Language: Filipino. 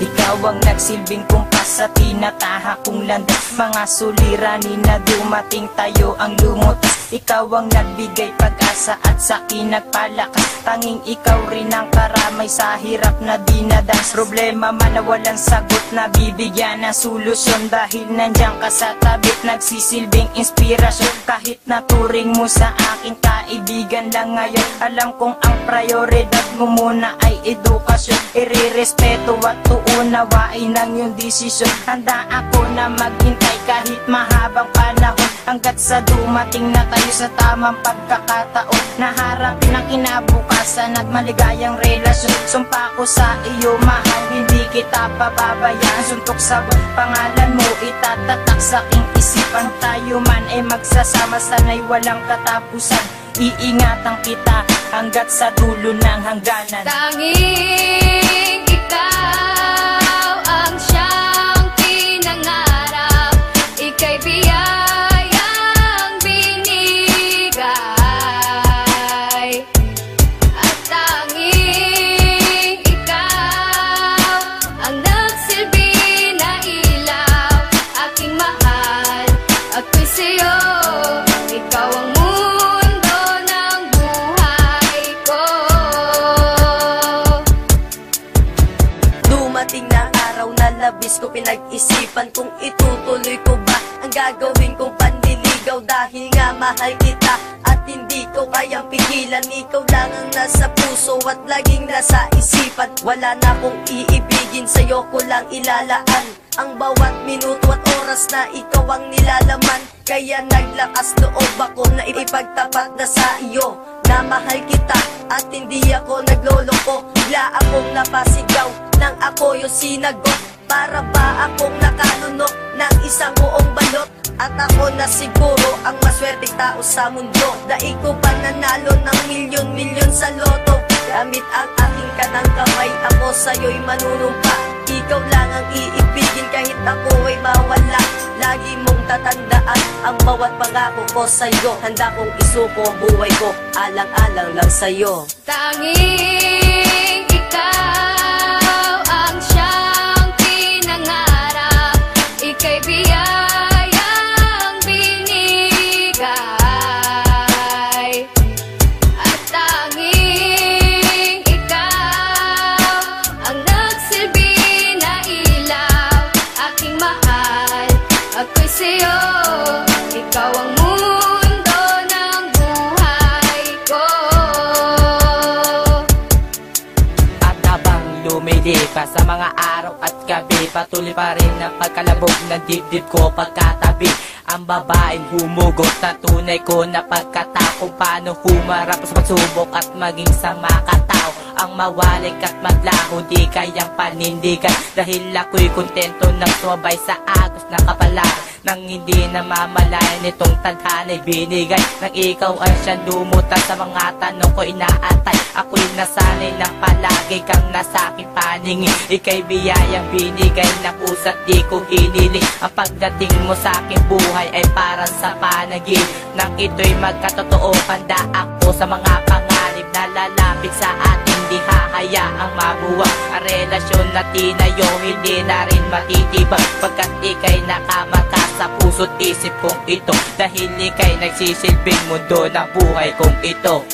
Ikaw ang nagsilbing kumpas sa tinatahak kong landas. Mga suliranin na dumating tayo ang lumutas. Ikaw ang nagbigay pag-asa at sa'kin nagpalakas. Tanging ikaw rin ang karamay sa hirap na dinadas. Problema man na walang sagot, na bibigyan ng solusyon. Dahil nandiyan ka sa tabit, nagsisilbing inspirasyon. Kahit naturing mo sa akin kaibigan lang ngayon, alam kong ang prioridad mo muna ay edukasyon. Irerespeto at uunawain ang iyong desisyon. Handa ako na maghintay kahit mahabang panahon, hanggat sa dumating na tayo sa tamang pagkakataon. Naharapin ang kinabukasan at maligayang relasyon. Sumpa ko sa iyo mahal, hindi kita pababayaan. Suntok sa pangalan mo itatatak sa aking isipan. Tayo man ay magsasama, sana'y walang katapusan. Iingatan kita hanggat sa dulo ng hangganan. Tanging ikaw ang siyang pinangarap, ika'y biyayang binigay. At tanging ikaw ang nagsilbi na ilaw, aking mahal, ako'y sa'yo. Ikaw ang dumating na araw na labis ko pinag-isipan kung itutuloy ko ba ang gagawin kong panliligaw. Dahil nga mahal kita at hindi ko kayang pigilan. Ikaw lang ang nasa puso at laging nasa isipan. Wala na akong iibigin, sa'yo ko lang ilalaan ang bawat minuto at oras na ikaw ang nilalaman. Kaya naglakas loob ako na ipagtapat na sa iyo na mahal kita at hindi ako nagloloko. Bigla akong napasigaw nang ako yung sinagot. Para ba akong nakalunok ng isang buong balot? At ako na siguro ang maswerteng tao sa mundo. Dahil ko ba nanalo ng milyon-milyon sa loto? Gamit ang aking kanang kamay, ako sa'yo'y manunumpa. Ikaw lang ang iibigin kahit ako ay mawala. Lagi mong tatandaan ang bawat pangako ko sa'yo. Handa kong isuko ang buhay ko, alang-alang lang sa'yo. Tanging ikaw ang siyang pinangarap, ika'y biyayang binigay. At tanging ikaw ang nagsilbi na ilaw, aking mahal, ako'y sa'yo. Ikaw ang mundo ng buhay ko. At habang lumilipas sa mga araw at gabi, patuloy pa rin ang pagkalabog ng dibdib ko pagkatabi. Ang babaeng humugot na tunay ko na pagkatao, kung paano humarap sa pagsubok at maging sa makatao. Ang mawalik at maglaho di kayang panindigan, dahil ako'y kontento nang sumabay sa agos na kapalaran. Nang hindi namamalayan itong tadhana'y binigay, nang ikaw ay siyang lumutas sa mga tanong ko inaatay. Ako'y nasanay na palagi kang nasa aking paningin. Ika'y biyayang binigay na pusa't di ko hiniling. Ang pagdating mo sa aking buhay ay para sa panaginip. Nang ito'y magkatotoo, handa ako sa mga panganib na lalapit sa ating di hahayaang mabuwag. Ang relasyon na tinayo hindi na rin matitibag, pagkat ika'y nakamata sa puso't isip kong ito. Dahil ika'y nagsisilbing mundo ng buhay kong ito.